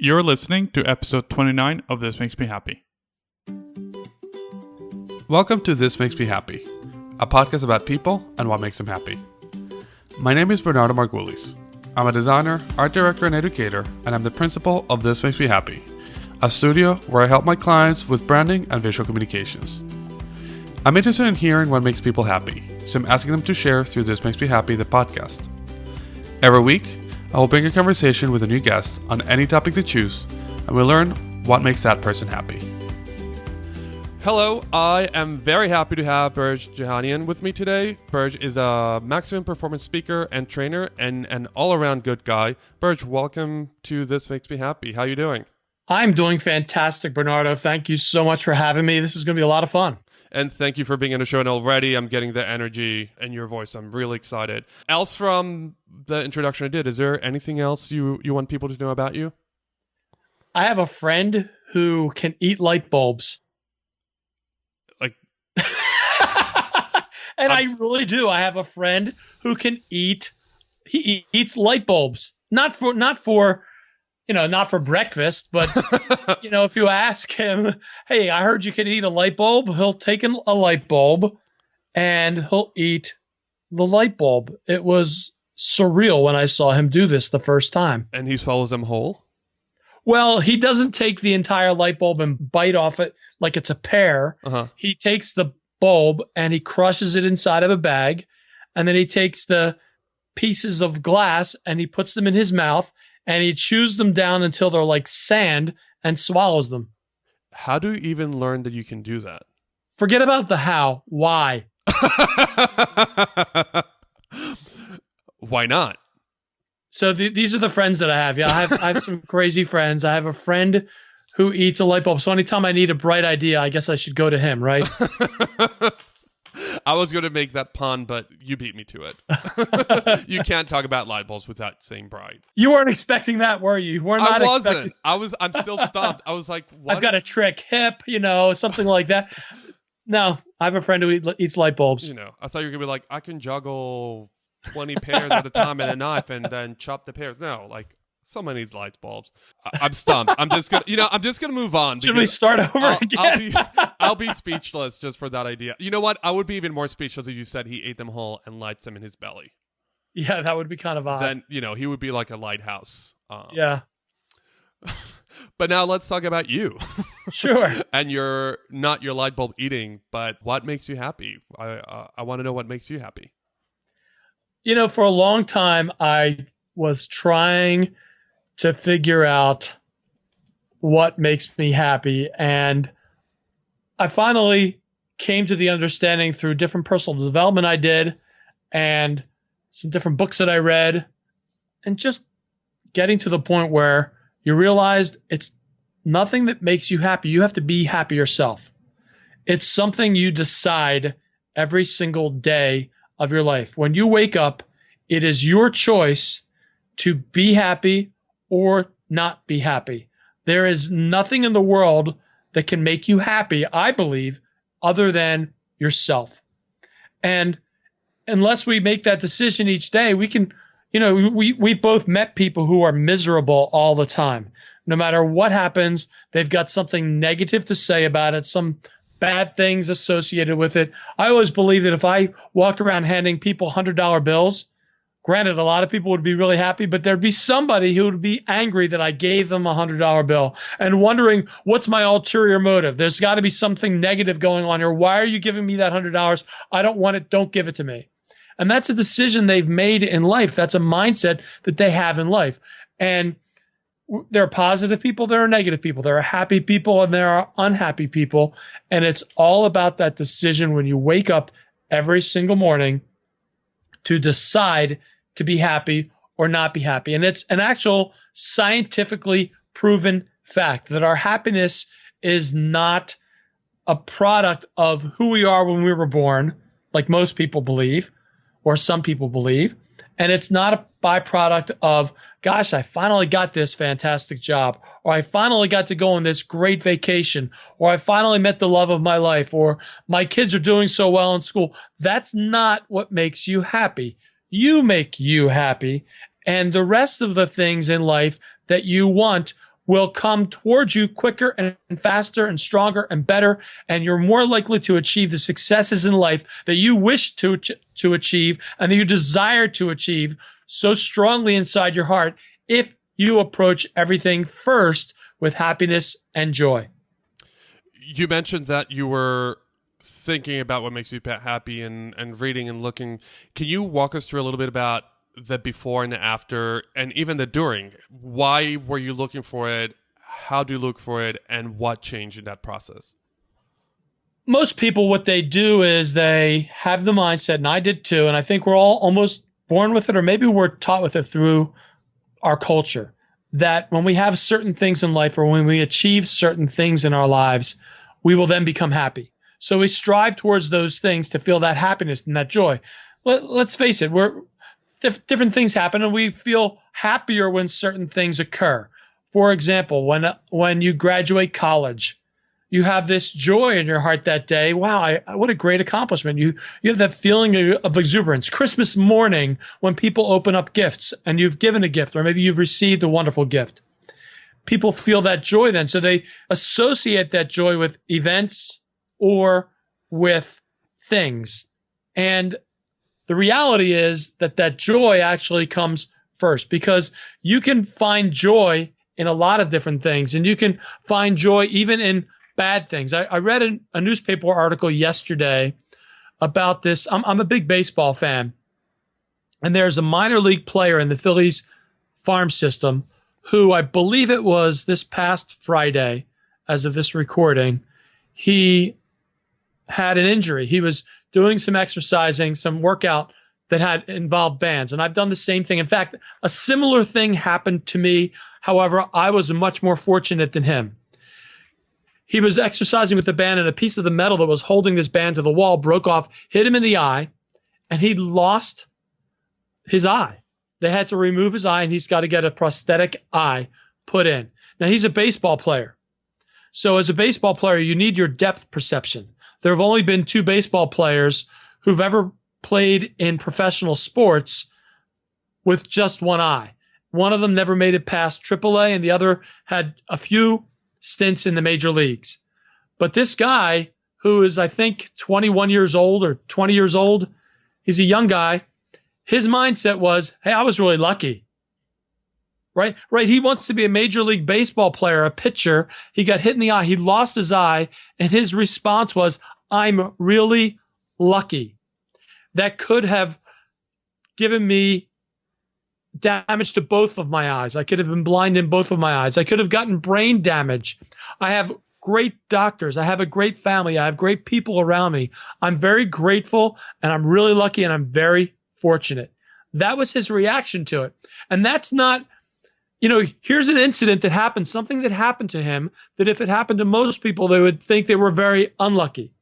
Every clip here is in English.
You're listening to episode 29 of This Makes Me Happy. Welcome to This Makes Me Happy, a podcast about people and what makes them happy. My name is Bernardo Margulis. I'm a designer, art director, and educator, and I'm the principal of This Makes Me Happy, a studio where I help my clients with branding and visual communications. I'm interested in hearing what makes people happy, so I'm asking them to share through This Makes Me Happy, the podcast. Every week, I will bring a conversation with a new guest on any topic they choose, and we'll learn what makes that person happy. Hello, I am very happy to have Bearj Jehanian with me today. Bearj is a maximum performance speaker and trainer and an all-around good guy. Bearj, welcome to This Makes Me Happy. How are you doing? I'm doing fantastic, Bernardo. Thank you so much for having me. This is going to be a lot of fun. And thank you for being on the show. And already I'm getting the energy in your voice. I'm really excited. Else from the introduction I did, is there anything else you want people to know about you? I have a friend who can eat light bulbs. Like, and I really do. I have a friend who can eats light bulbs. Not for breakfast, but if you ask him, hey, I heard you can eat a light bulb, he'll take a light bulb and he'll eat the light bulb. It was surreal when I saw him do this the first time. And he swallows them whole? Well, he doesn't take the entire light bulb and bite off it like it's a pear. Uh-huh. He takes the bulb and he crushes it inside of a bag, and then he takes the pieces of glass and he puts them in his mouth, and he chews them down until they're like sand and swallows them. How do you even learn that you can do that? Forget about the how. Why? Why not? So these are the friends that I have. Yeah, I have some crazy friends. I have a friend who eats a light bulb. So anytime I need a bright idea, I guess I should go to him, right? I was going to make that pun, but you beat me to it. You can't talk about light bulbs without saying bright. You weren't expecting that, were you? I wasn't. I'm still stumped. I was like, what? I've got a trick, hip, something like that. No, I have a friend who eats light bulbs. I thought you were going to be like, I can juggle 20 pears at a time in a knife and then chop the pears. No, someone needs light bulbs. I'm stumped. I'm just gonna move on. Should we start over again? I'll be speechless just for that idea. You know what? I would be even more speechless if you said he ate them whole and lights them in his belly. Yeah, that would be kind of odd. Then he would be like a lighthouse. Yeah. But now let's talk about you. Sure. And you're not your light bulb eating, but what makes you happy? I want to know what makes you happy. For a long time, I was trying to figure out what makes me happy. And I finally came to the understanding through different personal development I did and some different books that I read, and just getting to the point where you realized it's nothing that makes you happy. You have to be happy yourself. It's something you decide every single day of your life. When you wake up, it is your choice to be happy or not be happy. There is nothing in the world that can make you happy, I believe, other than yourself. And unless we make that decision each day, we can, we've both met people who are miserable all the time. No matter what happens, they've got something negative to say about it, some bad things associated with it. I always believe that if I walked around handing people $100 bills, granted, a lot of people would be really happy, but there'd be somebody who would be angry that I gave them a $100 bill and wondering, what's my ulterior motive? There's got to be something negative going on here. Why are you giving me that $100? I don't want it. Don't give it to me. And that's a decision they've made in life. That's a mindset that they have in life. And there are positive people, there are negative people. There are happy people and there are unhappy people. And it's all about that decision when you wake up every single morning to decide to be happy or not be happy. And it's an actual scientifically proven fact that our happiness is not a product of who we are when we were born, like most people believe, or some people believe. And it's not a byproduct of, gosh, I finally got this fantastic job, or I finally got to go on this great vacation, or I finally met the love of my life, or my kids are doing so well in school. That's not what makes you happy. You make you happy. And the rest of the things in life that you want will come towards you quicker and faster and stronger and better, and you're more likely to achieve the successes in life that you wish to achieve and that you desire to achieve so strongly inside your heart if you approach everything first with happiness and joy. You mentioned that you were thinking about what makes you happy and reading and looking. Can you walk us through a little bit about the before and the after and even the during? Why were you looking for it? How do you look for it? And what changed in that process? Most people, what they do is they have the mindset, and I did too, and I think we're all almost born with it, or maybe we're taught with it through our culture, that when we have certain things in life or when we achieve certain things in our lives, we will then become happy. So we strive towards those things to feel that happiness and that joy. Let's face it, different things happen and we feel happier when certain things occur. For example, when you graduate college, you have this joy in your heart that day. Wow, what a great accomplishment. You have that feeling of exuberance. Christmas morning, when people open up gifts and you've given a gift, or maybe you've received a wonderful gift. People feel that joy then. So they associate that joy with events or with things. And the reality is that joy actually comes first, because you can find joy in a lot of different things, and you can find joy even in bad things. I read a newspaper article yesterday about this. I'm a big baseball fan, and there's a minor league player in the Phillies farm system who, I believe it was this past Friday, as of this recording, he had an injury. He was doing some exercising, some workout that had involved bands. And I've done the same thing. In fact, a similar thing happened to me. However, I was much more fortunate than him. He was exercising with the band, and a piece of the metal that was holding this band to the wall broke off, hit him in the eye, and he lost his eye. They had to remove his eye, and he's got to get a prosthetic eye put in. Now, he's a baseball player. So as a baseball player, you need your depth perception. There have only been 2 baseball players who've ever played in professional sports with just one eye. One of them never made it past AAA, and the other had a few stints in the major leagues. But this guy, who is, I think, 21 years old or 20 years old, he's a young guy. His mindset was, hey, I was really lucky. Right? He wants to be a major league baseball player, a pitcher. He got hit in the eye. He lost his eye. And his response was, I'm really lucky. That could have given me damage to both of my eyes. I could have been blind in both of my eyes. I could have gotten brain damage. I have great doctors. I have a great family. I have great people around me. I'm very grateful, and I'm really lucky, and I'm very fortunate. That was his reaction to it. And that's not, here's an incident that happened, something that happened to him, that if it happened to most people, they would think they were very unlucky.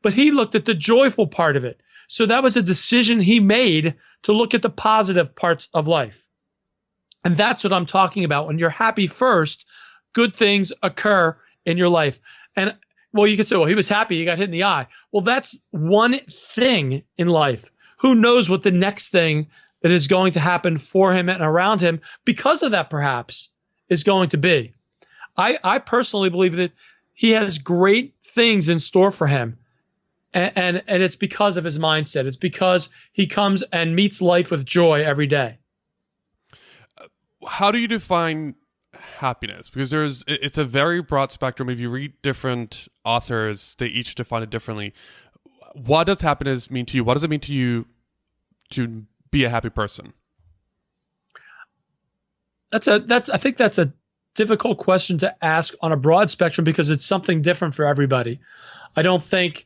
But he looked at the joyful part of it. So that was a decision he made to look at the positive parts of life. And that's what I'm talking about. When you're happy first, good things occur in your life. And, well, you could say, well, he was happy, he got hit in the eye. Well, that's one thing in life. Who knows what the next thing that is going to happen for him and around him because of that, perhaps, is going to be. I personally believe that he has great things in store for him. And it's because of his mindset. It's because he comes and meets life with joy every day. How do you define happiness? Because it's a very broad spectrum. If you read different authors, they each define it differently. What does happiness mean to you? What does it mean to you to be a happy person? I think that's a difficult question to ask on a broad spectrum, because it's something different for everybody. I don't think,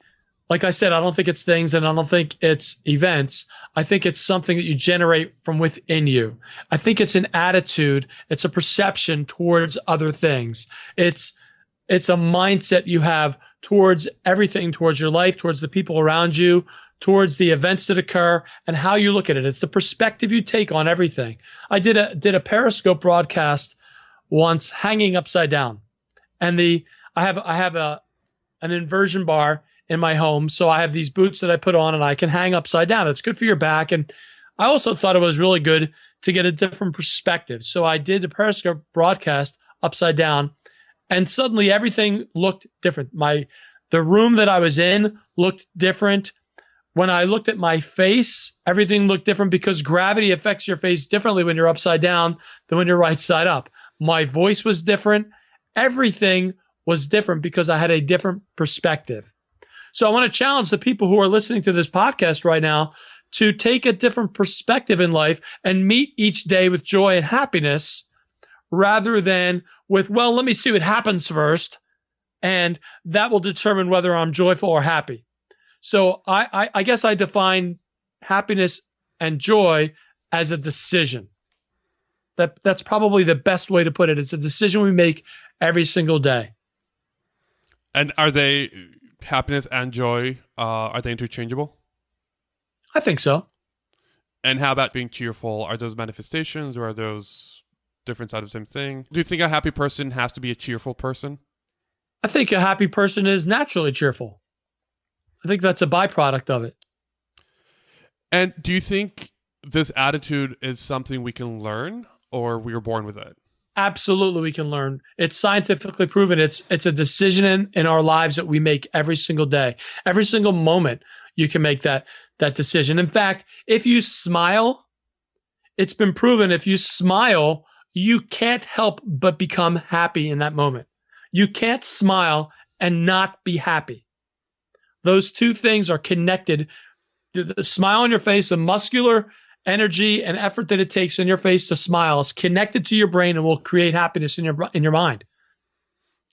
like I said, I don't think it's things, and I don't think it's events. I think it's something that you generate from within you. I think it's an attitude. It's a perception towards other things. It's a mindset you have towards everything, towards your life, towards the people around you, towards the events that occur, and how you look at it. It's the perspective you take on everything. I did a Periscope broadcast once, hanging upside down, and I have an inversion bar in my home. So I have these boots that I put on, and I can hang upside down. It's good for your back. And I also thought it was really good to get a different perspective. So I did a Periscope broadcast upside down, and suddenly everything looked different. The room that I was in looked different. When I looked at my face, everything looked different because gravity affects your face differently when you're upside down than when you're right side up. My voice was different. Everything was different because I had a different perspective. So I want to challenge the people who are listening to this podcast right now to take a different perspective in life and meet each day with joy and happiness rather than with, well, let me see what happens first, and that will determine whether I'm joyful or happy. So I guess I define happiness and joy as a decision. That's probably the best way to put it. It's a decision we make every single day. And are they happiness and joy? Are they interchangeable? I think so. And how about being cheerful? Are those manifestations or are those different sides of the same thing? Do you think a happy person has to be a cheerful person? I think a happy person is naturally cheerful. I think that's a byproduct of it. And do you think this attitude is something we can learn or we were born with it? Absolutely, we can learn. It's scientifically proven. It's a decision in our lives that we make every single day. Every single moment you can make that decision. In fact, if you smile, it's been proven if you smile, you can't help but become happy in that moment. You can't smile and not be happy. Those two things are connected. The smile on your face, the muscular energy and effort that it takes in your face to smile is connected to your brain and will create happiness in your mind.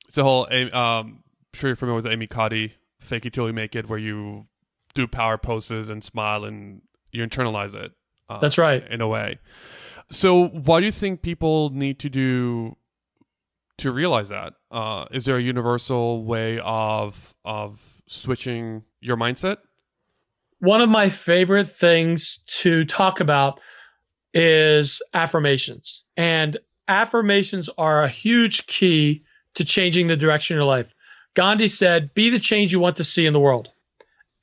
It's a whole, I'm sure you're familiar with Amy Cuddy, fake it till you make it, where you do power poses and smile and you internalize it. That's right. In a way. So what do you think people need to do to realize that? Is there a universal way of switching your mindset? One of my favorite things to talk about is affirmations. And affirmations are a huge key to changing the direction of your life. Gandhi said, be the change you want to see in the world.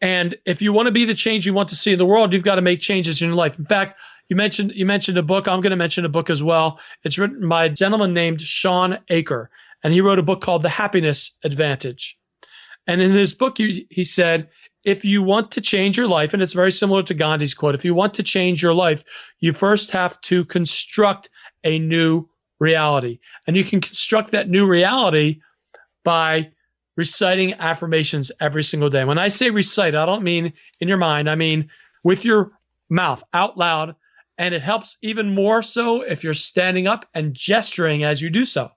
And if you want to be the change you want to see in the world, you've got to make changes in your life. In fact, you mentioned a book. I'm going to mention a book as well. It's written by a gentleman named Sean Aker, and he wrote a book called The Happiness Advantage. And in his book, he said, if you want to change your life, and it's very similar to Gandhi's quote, if you want to change your life, you first have to construct a new reality. And you can construct that new reality by reciting affirmations every single day. When I say recite, I don't mean in your mind. I mean with your mouth out loud. And it helps even more so if you're standing up and gesturing as you do so.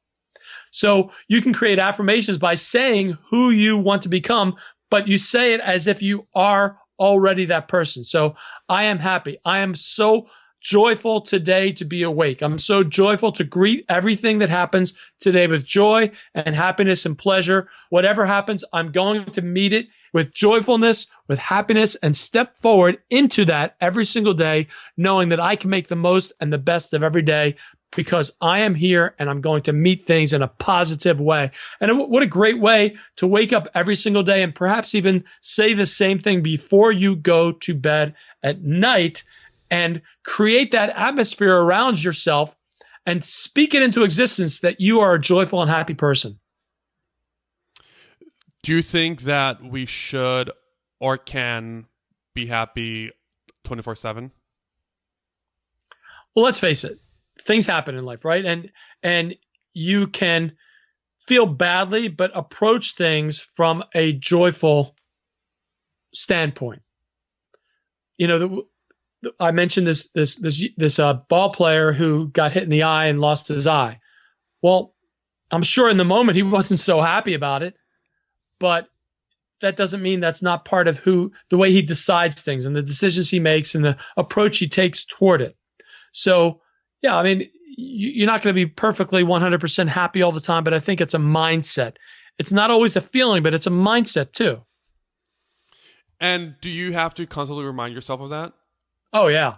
So you can create affirmations by saying who you want to become, but you say it as if you are already that person. So I am happy. I am so joyful today to be awake. I'm so joyful to greet everything that happens today with joy and happiness and pleasure. Whatever happens, I'm going to meet it with joyfulness, with happiness, and step forward into that every single day, knowing that I can make the most and the best of every day because I am here and I'm going to meet things in a positive way. And what a great way to wake up every single day and perhaps even say the same thing before you go to bed at night and create that atmosphere around yourself and speak it into existence that you are a joyful and happy person. Do you think that we should or can be happy 24/7? Well, let's face it. Things happen in life, right? And you can feel badly, but approach things from a joyful standpoint. You know, I mentioned this ball player who got hit in the eye and lost his eye. Well, I'm sure in the moment he wasn't so happy about it, but that doesn't mean that's not part of the way he decides things and the decisions he makes and the approach he takes toward it. So, yeah, I mean, you're not going to be perfectly 100% happy all the time, but I think it's a mindset. It's not always a feeling, but it's a mindset too. And do you have to constantly remind yourself of that? Oh yeah,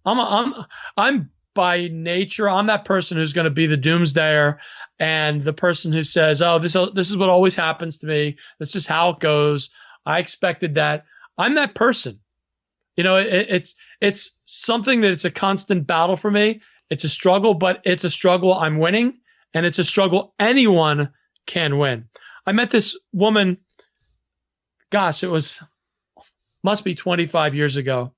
I'm by nature, I'm that person who's going to be the doomsdayer and the person who says, "Oh, this is what always happens to me. This is how it goes. I expected that." I'm that person. You know, it's something that it's a constant battle for me. It's a struggle, but it's a struggle I'm winning, And it's a struggle anyone can win. I met this woman, gosh, must be 25 years ago.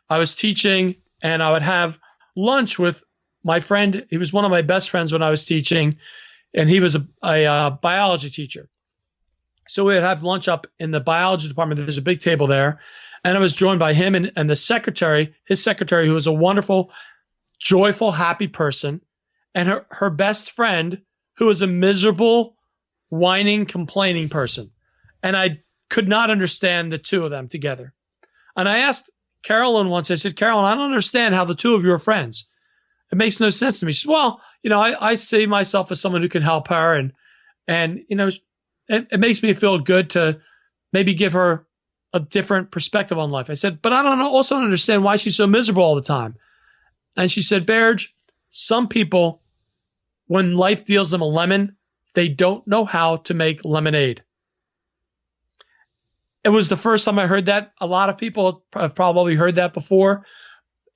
I was teaching and I would have lunch with my friend. He was one of my best friends when I was teaching, and he was a biology teacher. So we would have lunch up in the biology department. There's a big table there. And I was joined by him and the secretary, his secretary, who was a wonderful, joyful, happy person, and her best friend, who was a miserable, whining, complaining person. And I could not understand the two of them together. And I asked Carolyn once, I said, Carolyn, I don't understand how the two of you are friends. It makes no sense to me. She said, well, I see myself as someone who can help her. And it makes me feel good to maybe give her a different perspective on life. I said, but I also don't understand why she's so miserable all the time. And she said, Bearj, some people, when life deals them a lemon, they don't know how to make lemonade. It was the first time I heard that. A lot of people have probably heard that before.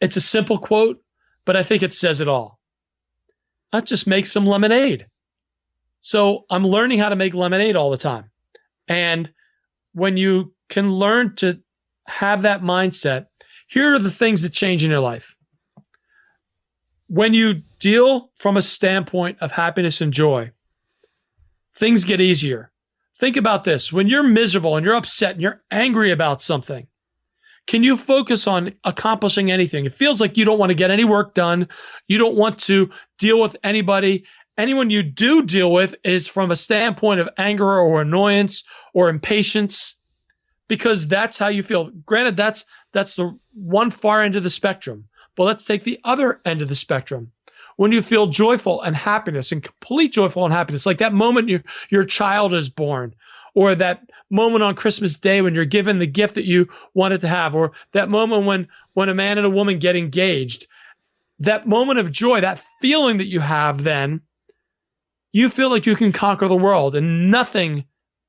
It's a simple quote, but I think it says it all. Let's just make some lemonade. So I'm learning how to make lemonade all the time. And when you can learn to have that mindset, here are the things that change in your life. When you deal from a standpoint of happiness and joy, things get easier. Think about this. When you're miserable and you're upset and you're angry about something, can you focus on accomplishing anything? It feels like you don't want to get any work done. You don't want to deal with anybody. Anyone you do deal with is from a standpoint of anger or annoyance or impatience, because that's how you feel. Granted, that's the one far end of the spectrum. But let's take the other end of the spectrum. When you feel joyful and happiness and complete joyful and happiness, like that moment your child is born, or that moment on Christmas Day when you're given the gift that you wanted to have, or that moment when a man and a woman get engaged, that moment of joy, that feeling that you have then, you feel like you can conquer the world and nothing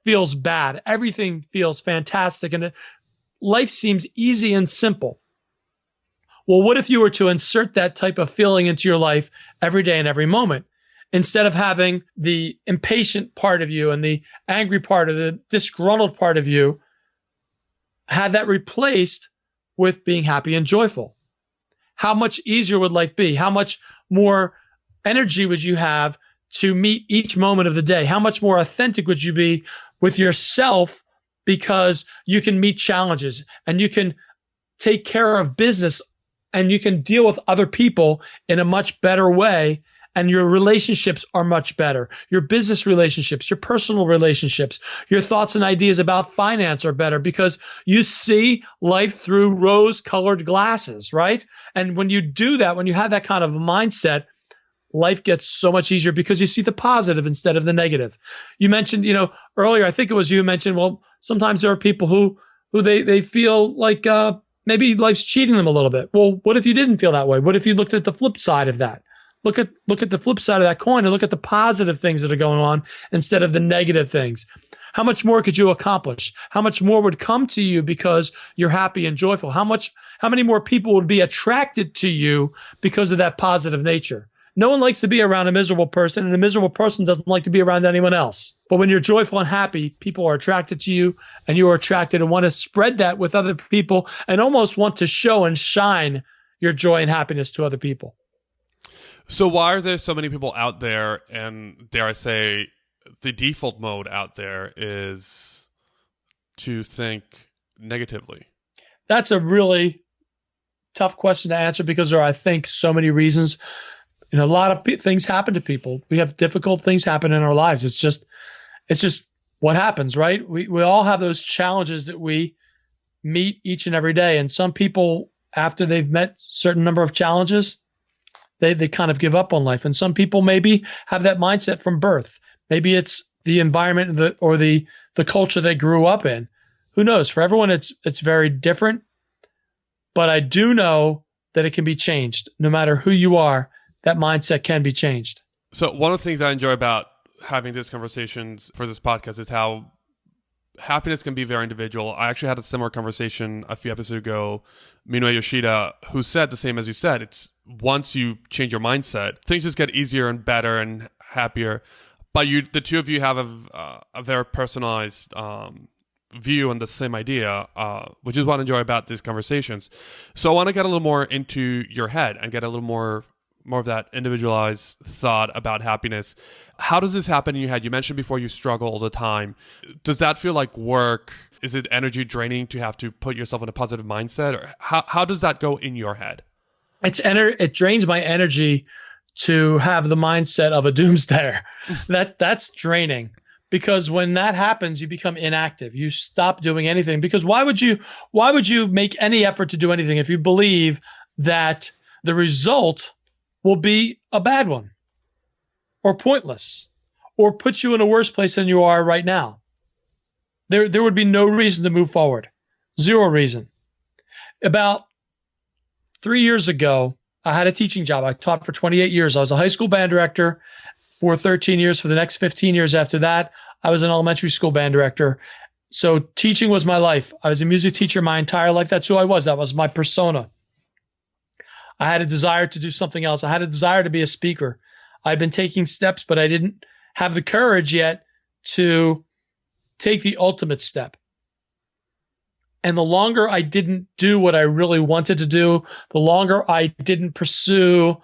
feels bad. Everything feels fantastic and life seems easy and simple. Well, what if you were to insert that type of feeling into your life every day and every moment? Instead of having the impatient part of you and the angry part of the disgruntled part of you, have that replaced with being happy and joyful. How much easier would life be? How much more energy would you have to meet each moment of the day? How much more authentic would you be with yourself, because you can meet challenges and you can take care of business and you can deal with other people in a much better way, and your relationships are much better. Your business relationships, your personal relationships, your thoughts and ideas about finance are better because you see life through rose-colored glasses, right? And when you do that, when you have that kind of mindset, life gets so much easier because you see the positive instead of the negative. You mentioned, earlier, I think it was you mentioned, well, sometimes there are people who they feel like maybe life's cheating them a little bit. Well, what if you didn't feel that way? What if you looked at the flip side of that? Look at the flip side of that coin and look at the positive things that are going on instead of the negative things. How much more could you accomplish? How much more would come to you because you're happy and joyful? How many more people would be attracted to you because of that positive nature? No one likes to be around a miserable person, and a miserable person doesn't like to be around anyone else. But when you're joyful and happy, people are attracted to you, and you are attracted and want to spread that with other people and almost want to show and shine your joy and happiness to other people. So why are there so many people out there, and dare I say, the default mode out there is to think negatively? That's a really tough question to answer because there are, I think, so many reasons. A lot of things happen to people. We have difficult things happen in our lives. It's just what happens, right? We all have those challenges that we meet each and every day. And some people, after they've met certain number of challenges, they kind of give up on life. And some people maybe have that mindset from birth. Maybe it's the environment or the culture they grew up in. Who knows? For everyone, it's very different. But I do know that it can be changed. No matter who you are, that mindset can be changed. So one of the things I enjoy about having these conversations for this podcast is how happiness can be very individual. I actually had a similar conversation a few episodes ago, Minoue Yoshida, who said the same as you said. It's once you change your mindset, things just get easier and better and happier, but the two of you have a very personalized view on the same idea, which is what I enjoy about these conversations. So I want to get a little more into your head and get a little more of that individualized thought about happiness. How does this happen in your head? You mentioned before you struggle all the time. Does that feel like work? Is it energy draining to have to put yourself in a positive mindset? Or how does that go in your head? It drains my energy to have the mindset of a doomsdayer. That's draining, because when that happens, you become inactive. You stop doing anything, because why would you make any effort to do anything if you believe that the result will be a bad one or pointless or put you in a worse place than you are right now? There would be no reason to move forward. Zero reason. About 3 years ago, I had a teaching job. I taught for 28 years. I was a high school band director for 13 years. For the next 15 years after that, I was an elementary school band director. So teaching was my life. I was a music teacher my entire life. That's who I was. That was my persona. I had a desire to do something else. I had a desire to be a speaker. I'd been taking steps, but I didn't have the courage yet to take the ultimate step. And the longer I didn't do what I really wanted to do, the longer I didn't pursue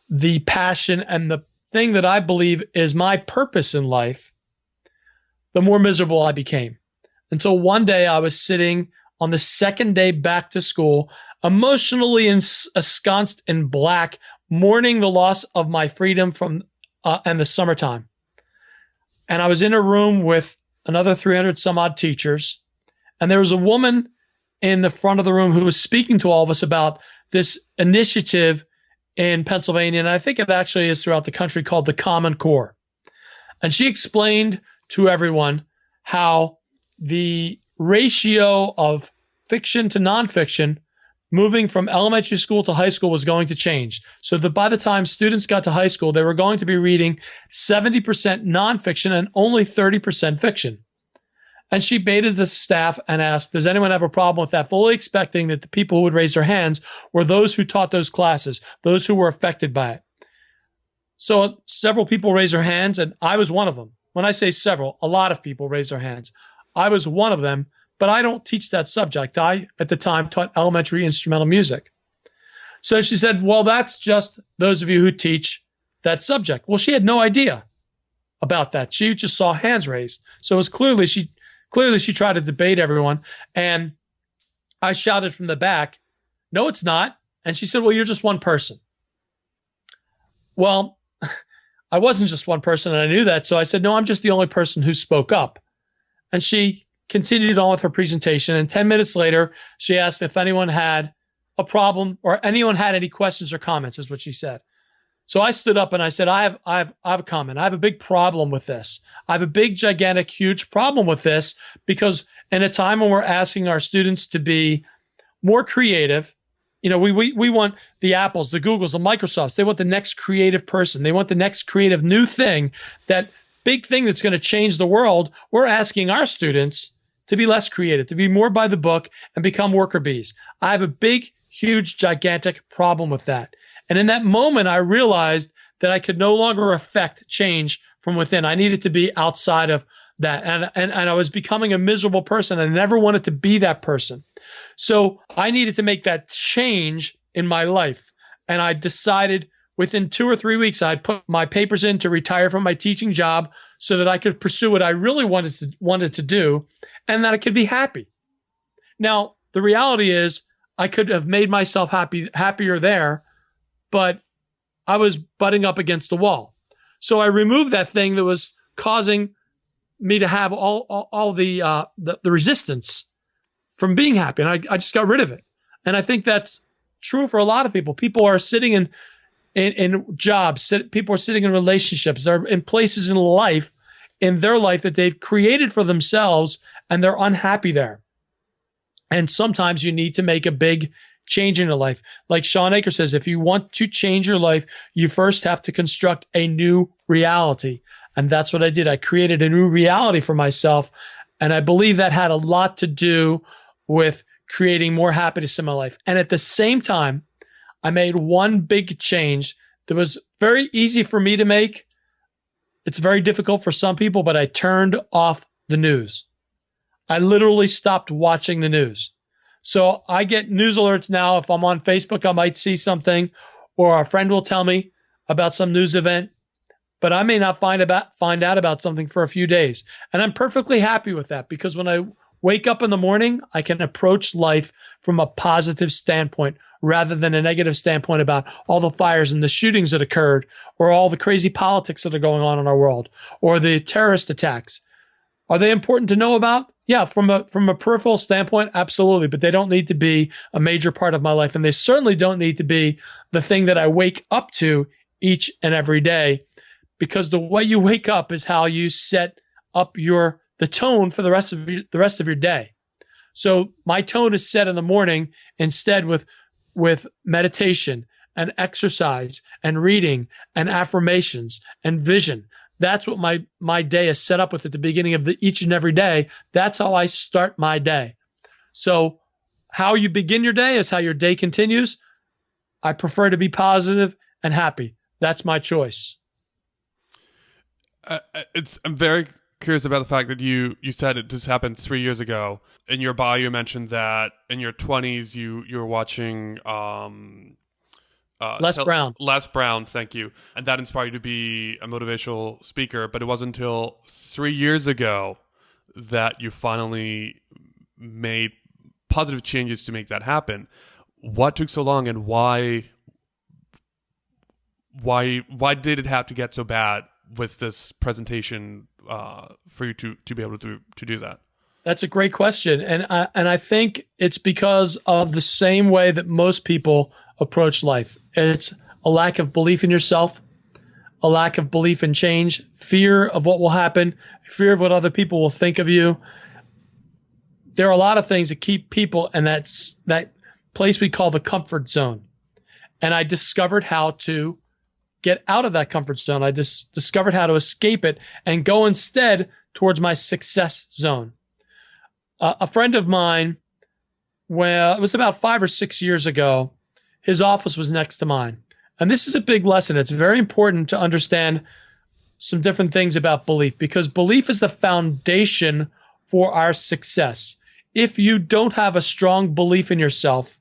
the passion and the thing that I believe is my purpose in life, the more miserable I became. Until one day I was sitting on the second day back to school, emotionally ensconced in black, mourning the loss of my freedom from and the summertime. And I was in a room with another 300 some odd teachers. And there was a woman in the front of the room who was speaking to all of us about this initiative in Pennsylvania. And I think it actually is throughout the country, called the Common Core. And she explained to everyone how the ratio of fiction to nonfiction moving from elementary school to high school was going to change. So that by the time students got to high school, they were going to be reading 70% nonfiction and only 30% fiction. And she baited the staff and asked, does anyone have a problem with that? Fully expecting that the people who would raise their hands were those who taught those classes, those who were affected by it. So several people raised their hands, and I was one of them. When I say several, a lot of people raised their hands. I was one of them, but I don't teach that subject. I, at the time, taught elementary instrumental music. So she said, well, that's just those of you who teach that subject. Well, she had no idea about that. She just saw hands raised. So it was clearly she tried to debate everyone. And I shouted from the back, no, it's not. And she said, well, you're just one person. Well, I wasn't just one person, and I knew that. So I said, no, I'm just the only person who spoke up. And she continued on with her presentation. And 10 minutes later, she asked if anyone had a problem or anyone had any questions or comments, is what she said. So I stood up and I said, I have a comment. I have a big problem with this. I have a big, gigantic, huge problem with this, because in a time when we're asking our students to be more creative, you know, we want the Apples, the Googles, the Microsofts. They want the next creative person. They want the next creative new thing, that big thing that's going to change the world. We're asking our students to be less creative, to be more by the book and become worker bees. I have a big, huge, gigantic problem with that. And in that moment, I realized that I could no longer affect change from within. I needed to be outside of that. And I was becoming a miserable person. I never wanted to be that person. So I needed to make that change in my life. And I decided within 2 or 3 weeks, I'd put my papers in to retire from my teaching job so that I could pursue what I really wanted to do, and that I could be happy. Now, the reality is I could have made myself happier there, but I was butting up against the wall. So I removed that thing that was causing me to have all the resistance from being happy. And I just got rid of it. And I think that's true for a lot of people. People are sitting in jobs. People are sitting in relationships. They're in places in their life that they've created for themselves, and they're unhappy there. And sometimes you need to make a big change in your life. Like Sean Aker says, if you want to change your life, you first have to construct a new reality. And that's what I did. I created a new reality for myself. And I believe that had a lot to do with creating more happiness in my life. And at the same time, I made one big change that was very easy for me to make, It's very difficult for some people, but I turned off the news. I literally stopped watching the news. So I get news alerts now. If I'm on Facebook, I might see something, or a friend will tell me about some news event, but I may not find out about something for a few days. And I'm perfectly happy with that, because when I wake up in the morning, I can approach life from a positive standpoint rather than a negative standpoint about all the fires and the shootings that occurred, or all the crazy politics that are going on in our world, or the terrorist attacks. Are they important to know about? Yeah, from a peripheral standpoint, absolutely, but they don't need to be a major part of my life, and they certainly don't need to be the thing that I wake up to each and every day, because the way you wake up is how you set up the tone for the rest of your day. So my tone is set in the morning instead with meditation and exercise and reading and affirmations and vision. That's what my day is set up with at the beginning of each and every day. That's how I start my day. So how you begin your day is how your day continues. I prefer to be positive and happy. That's my choice. I'm very curious about the fact that you said it just happened 3 years ago. In your bio, you mentioned that in your 20s you were watching Les Brown. Les Brown, thank you. And that inspired you to be a motivational speaker, but it wasn't until 3 years ago that you finally made positive changes to make that happen. What took so long, and why did it have to get so bad with this presentation for you to be able to do that? That's a great question. And I think it's because of the same way that most people approach life. It's a lack of belief in yourself, a lack of belief in change, fear of what will happen, fear of what other people will think of you. There are a lot of things that keep people in that place we call the comfort zone. And I discovered how to get out of that comfort zone. I discovered how to escape it and go instead towards my success zone. A friend of mine, it was about 5 or 6 years ago, his office was next to mine. And this is a big lesson. It's very important to understand some different things about belief, because belief is the foundation for our success. If you don't have a strong belief in yourself,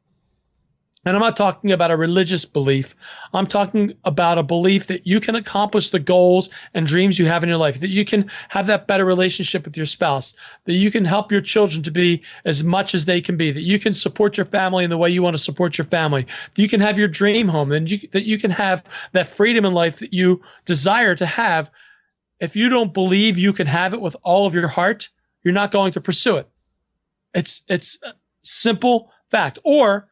and I'm not talking about a religious belief, I'm talking about a belief that you can accomplish the goals and dreams you have in your life, that you can have that better relationship with your spouse, that you can help your children to be as much as they can be, that you can support your family in the way you want to support your family, that you can have your dream home, and that you can have that freedom in life that you desire to have. If you don't believe you can have it with all of your heart, you're not going to pursue it. It's a simple fact. Or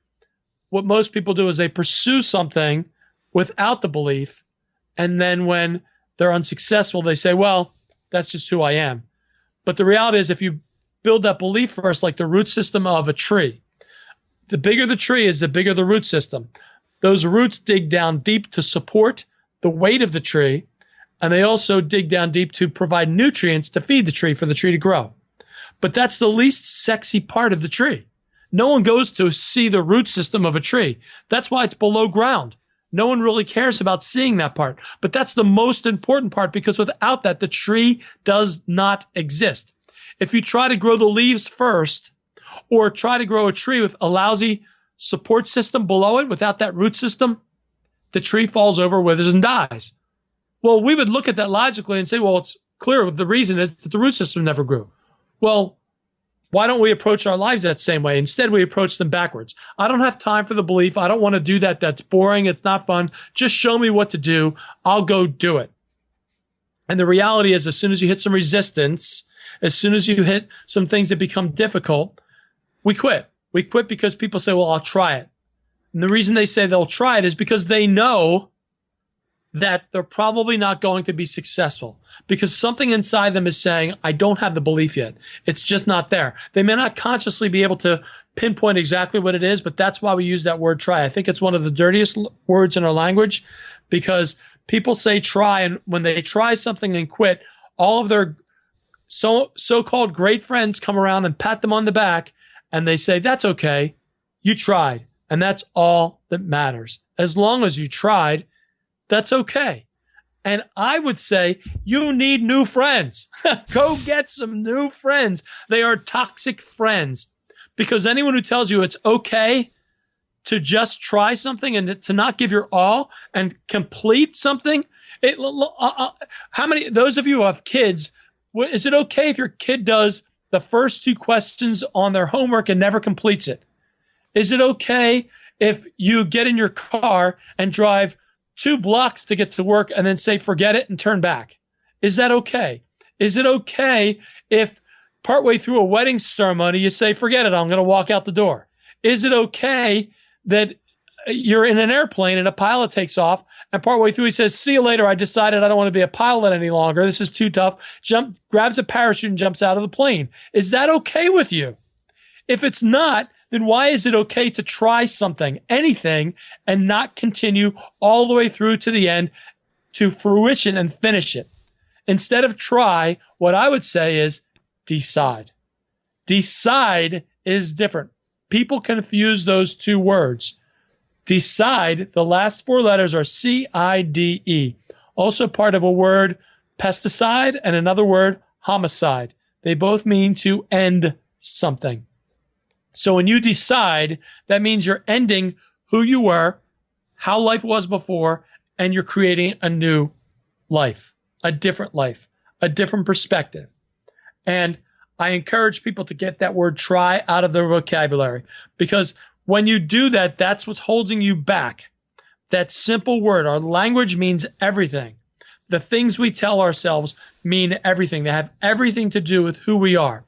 what most people do is they pursue something without the belief, and then when they're unsuccessful, they say, well, that's just who I am. But the reality is, if you build that belief first, like the root system of a tree, the bigger the tree is, the bigger the root system. Those roots dig down deep to support the weight of the tree, and they also dig down deep to provide nutrients to feed the tree for the tree to grow. But that's the least sexy part of the tree. No one goes to see the root system of a tree. That's why it's below ground. No one really cares about seeing that part. But that's the most important part, because without that, the tree does not exist. If you try to grow the leaves first, or try to grow a tree with a lousy support system below it, without that root system, the tree falls over, withers, and dies. Well, we would look at that logically and say, well, it's clear the reason is that the root system never grew. Well, why don't we approach our lives that same way? Instead, we approach them backwards. I don't have time for the belief. I don't want to do that. That's boring. It's not fun. Just show me what to do. I'll go do it. And the reality is, as soon as you hit some resistance, as soon as you hit some things that become difficult, we quit. We quit because people say, well, I'll try it. And the reason they say they'll try it is because they know that they're probably not going to be successful, because something inside them is saying, I don't have the belief yet. It's just not there. They may not consciously be able to pinpoint exactly what it is, but that's why we use that word try. I think it's one of the dirtiest words in our language, because people say try, and when they try something and quit, all of their so-called great friends come around and pat them on the back, and they say, that's okay. You tried. And that's all that matters. As long as you tried, that's okay. And I would say you need new friends. Go get some new friends. They are toxic friends, because anyone who tells you it's okay to just try something and to not give your all and complete something. How many, those of you who have kids, is it okay if your kid does the first 2 questions on their homework and never completes it? Is it okay if you get in your car and drive 2 blocks to get to work and then say, forget it, and turn back? Is that okay? Is it okay if partway through a wedding ceremony, you say, forget it, I'm going to walk out the door? Is it okay that you're in an airplane and a pilot takes off and partway through he says, see you later, I decided I don't want to be a pilot any longer, this is too tough, grabs a parachute and jumps out of the plane? Is that okay with you? If it's not, then why is it okay to try something, anything, and not continue all the way through to the end, to fruition, and finish it? Instead of try, what I would say is decide. Decide is different. People confuse those 2 words. Decide, the last 4 letters are C-I-D-E. Also part of a word, pesticide, and another word, homicide. They both mean to end something. So when you decide, that means you're ending who you were, how life was before, and you're creating a new life, a different perspective. And I encourage people to get that word try out of their vocabulary, because when you do that, that's what's holding you back. That simple word. Our language means everything. The things we tell ourselves mean everything. They have everything to do with who we are.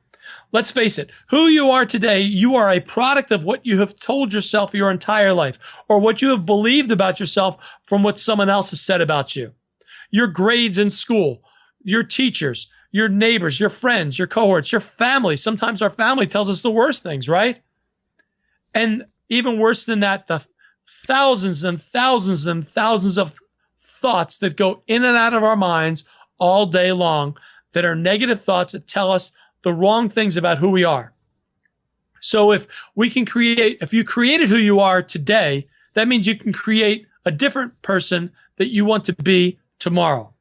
Let's face it, who you are today, you are a product of what you have told yourself your entire life, or what you have believed about yourself from what someone else has said about you. Your grades in school, your teachers, your neighbors, your friends, your cohorts, your family. Sometimes our family tells us the worst things, right? And even worse than that, the thousands and thousands and thousands of thoughts that go in and out of our minds all day long that are negative thoughts that tell us the wrong things about who we are. So if you created who you are today, that means you can create a different person that you want to be tomorrow.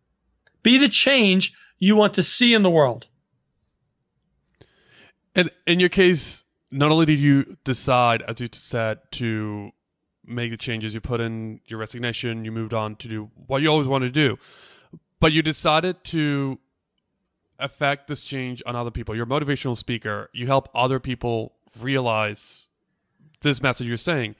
Be the change you want to see in the world. And in your case, not only did you decide, as you said, to make the changes, you put in your resignation, you moved on to do what you always wanted to do, but you decided to affect this change on other people. You're a motivational speaker. You help other people realize this message you're saying.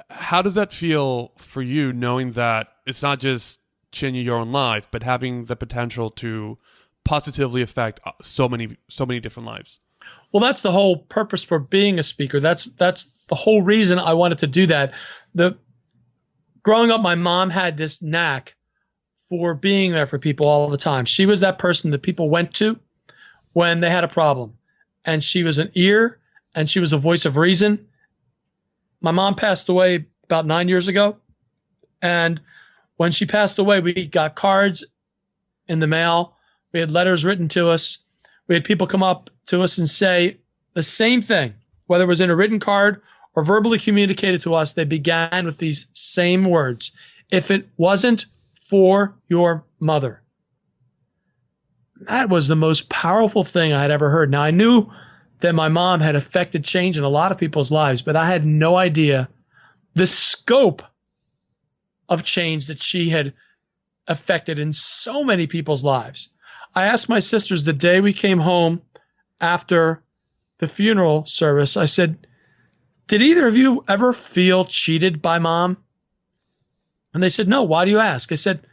How does that feel for you, knowing that it's not just changing your own life, but having the potential to positively affect so many different lives? Well, that's the whole purpose for being a speaker. That's the whole reason I wanted to do that. Growing up, my mom had this knack for being there for people all the time. She was that person that people went to when they had a problem. And she was an ear, and she was a voice of reason. My mom passed away about 9 years ago. And when she passed away, we got cards in the mail. We had letters written to us. We had people come up to us and say the same thing, whether it was in a written card or verbally communicated to us. They began with these same words: if it wasn't for your mother. That was the most powerful thing I had ever heard. Now, I knew that my mom had affected change in a lot of people's lives, but I had no idea the scope of change that she had affected in so many people's lives. I asked my sisters the day we came home after the funeral service, I said, did either of you ever feel cheated by mom? And they said, no. Why do you ask? I said,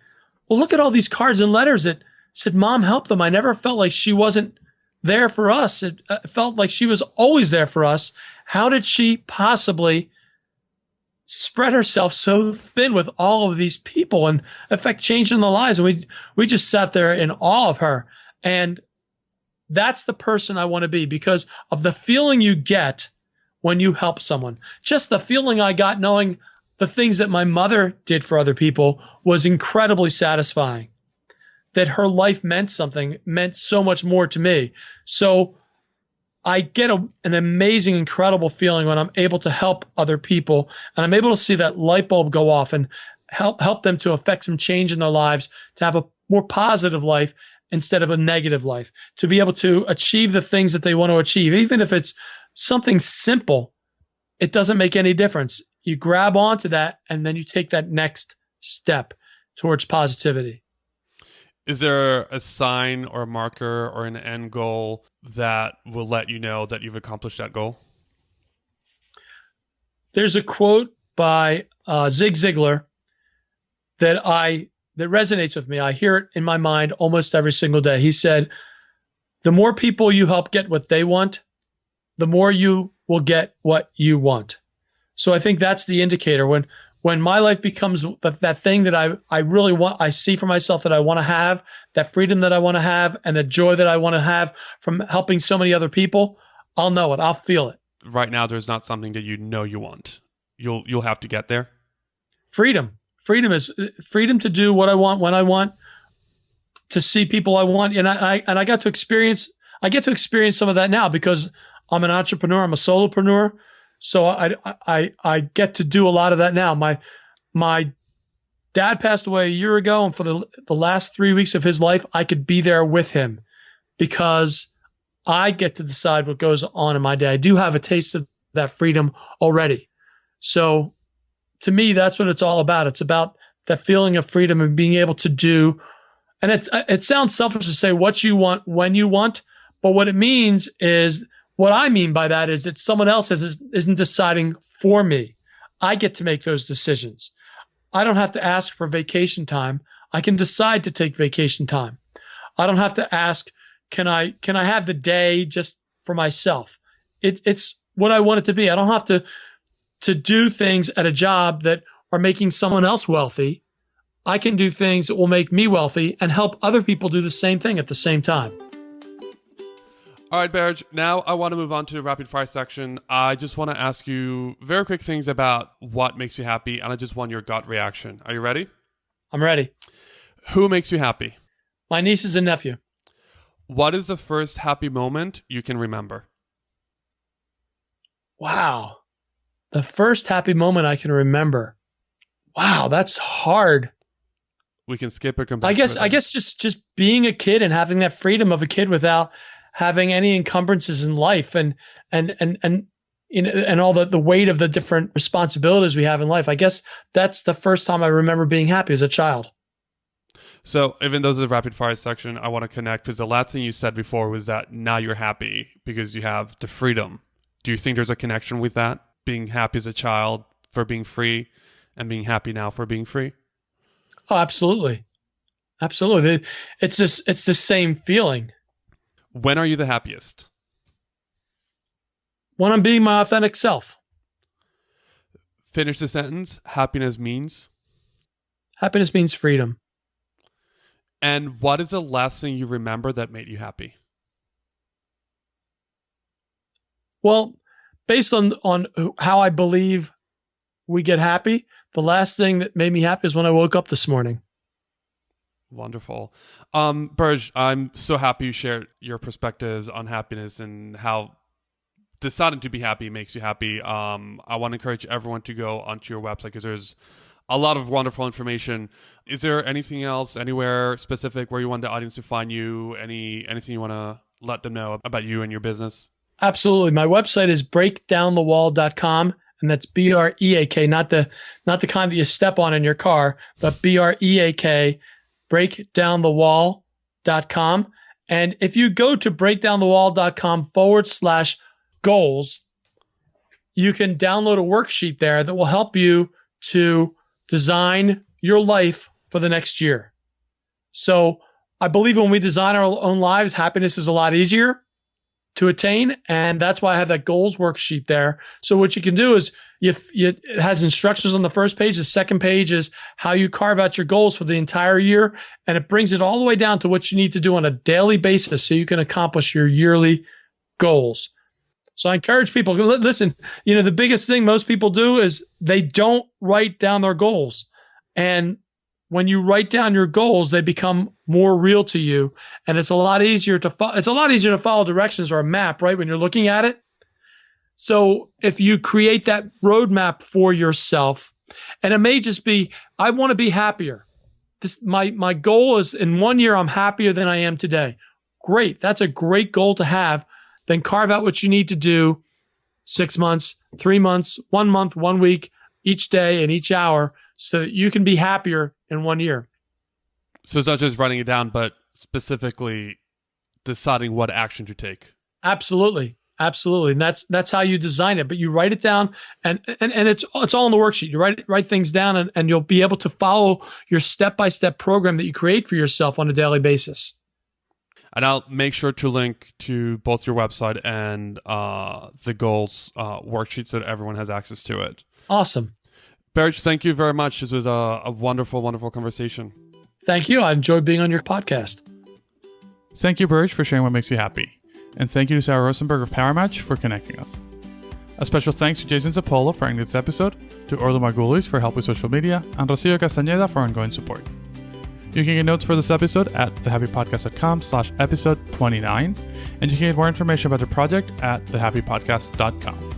well, look at all these cards and letters that said mom helped them. I never felt like she wasn't there for us. It felt like she was always there for us. How did she possibly spread herself so thin with all of these people and affect change in their lives? And we just sat there in awe of her. And that's the person I want to be, because of the feeling you get when you help someone. Just the feeling I got knowing the things that my mother did for other people was incredibly satisfying. That her life meant something, meant so much more to me. So I get an amazing, incredible feeling when I'm able to help other people, and I'm able to see that light bulb go off. And help them to affect some change in their lives, to have a more positive life instead of a negative life, to be able to achieve the things that they want to achieve. Even if it's something simple, it doesn't make any difference. You grab onto that and then you take that next step towards positivity. Is there a sign or a marker or an end goal that will let you know that you've accomplished that goal? There's a quote by Zig Ziglar that resonates with me. I hear it in my mind almost every single day. He said, "The more people you help get what they want, the more you will get what you want." So I think that's the indicator. When my life becomes that thing that I really want, I see for myself that I want to have, that freedom that I want to have, and the joy that I want to have from helping so many other people, I'll know it. I'll feel it. Right now, there's not something that you know you want. You'll have to get there. Freedom. Freedom is freedom to do what I want when I want, to see people I want, and I get to experience some of that now because I'm an entrepreneur. I'm a solopreneur. So I get to do a lot of that now. My dad passed away a year ago, and for the last 3 weeks of his life, I could be there with him because I get to decide what goes on in my day. I do have a taste of that freedom already. So to me, that's what it's all about. It's about that feeling of freedom and being able to do. And it sounds selfish to say what you want when you want, but what it means is, what I mean by that is that someone else isn't deciding for me. I get to make those decisions. I don't have to ask for vacation time. I can decide to take vacation time. I don't have to ask, can I have the day just for myself? It's what I want it to be. I don't have to do things at a job that are making someone else wealthy. I can do things that will make me wealthy and help other people do the same thing at the same time. All right, Bearj, now I want to move on to the rapid fire section. I just want to ask you very quick things about what makes you happy, and I just want your gut reaction. Are you ready? I'm ready. Who makes you happy? My nieces and nephew. What is the first happy moment you can remember? Wow. The first happy moment I can remember. Wow, that's hard. We can skip or come back. I guess just being a kid and having that freedom of a kid without having any encumbrances in life and you know, and all the weight of the different responsibilities we have in life. I guess that's the first time I remember being happy as a child. So even though this is a rapid fire section, I want to connect because the last thing you said before was that now you're happy because you have the freedom. Do you think there's a connection with that? Being happy as a child for being free and being happy now for being free? Oh, absolutely. Absolutely. It's the same feeling. When are you the happiest? When I'm being my authentic self. Finish the sentence. Happiness means? Happiness means freedom. And what is the last thing you remember that made you happy? Well, based on how I believe we get happy, the last thing that made me happy is when I woke up this morning. Wonderful. Bearj, I'm so happy you shared your perspectives on happiness and how deciding to be happy makes you happy. I want to encourage everyone to go onto your website because there's a lot of wonderful information. Is there anything else, anywhere specific where you want the audience to find you? Anything you want to let them know about you and your business? Absolutely. My website is breakdownthewall.com, and that's BREAK, not the kind that you step on in your car, but BREAK, breakdownthewall.com. And if you go to breakdownthewall.com/goals, you can download a worksheet there that will help you to design your life for the next year. So I believe when we design our own lives, happiness is a lot easier to attain. And that's why I have that goals worksheet there. So what you can do is it has instructions on the first page. The second page is how you carve out your goals for the entire year. And it brings it all the way down to what you need to do on a daily basis so you can accomplish your yearly goals. So I encourage people, listen, the biggest thing most people do is they don't write down their goals. And when you write down your goals, they become more real to you. And it's a lot easier to follow directions or a map, right? When you're looking at it. So if you create that roadmap for yourself, And it may just be, I want to be happier. My goal is in 1 year, I'm happier than I am today. Great. That's a great goal to have. Then carve out what you need to do 6 months, 3 months, 1 month, 1 week, each day and each hour so that you can be happier in 1 year. So it's not just writing it down, but specifically deciding what action to take. Absolutely. Absolutely. And that's how you design it. But you write it down and it's all in the worksheet. You write things down and you'll be able to follow your step-by-step program that you create for yourself on a daily basis. And I'll make sure to link to both your website and the goals worksheet so that everyone has access to it. Awesome. Bearj, thank you very much. This was a wonderful, wonderful conversation. Thank you. I enjoyed being on your podcast. Thank you, Bearj, for sharing what makes you happy. And thank you to Sarah Rosenberg of Paramatch for connecting us. A special thanks to Jason Zapolo for editing this episode, to Orlo Margulis for help with social media, and Rocio Castañeda for ongoing support. You can get notes for this episode at thehappypodcast.com/episode 29, and you can get more information about the project at thehappypodcast.com.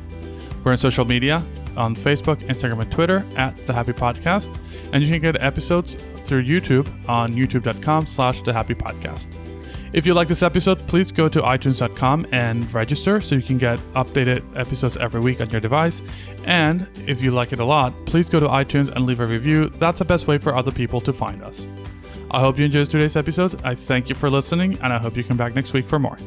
We're on social media on Facebook, Instagram, and Twitter at The Happy Podcast, and you can get episodes through YouTube on youtube.com/thehappypodcast. If you like this episode, please go to iTunes.com and register so you can get updated episodes every week on your device. And if you like it a lot, please go to iTunes and leave a review. That's the best way for other people to find us. I hope you enjoyed today's episode. I thank you for listening, and I hope you come back next week for more.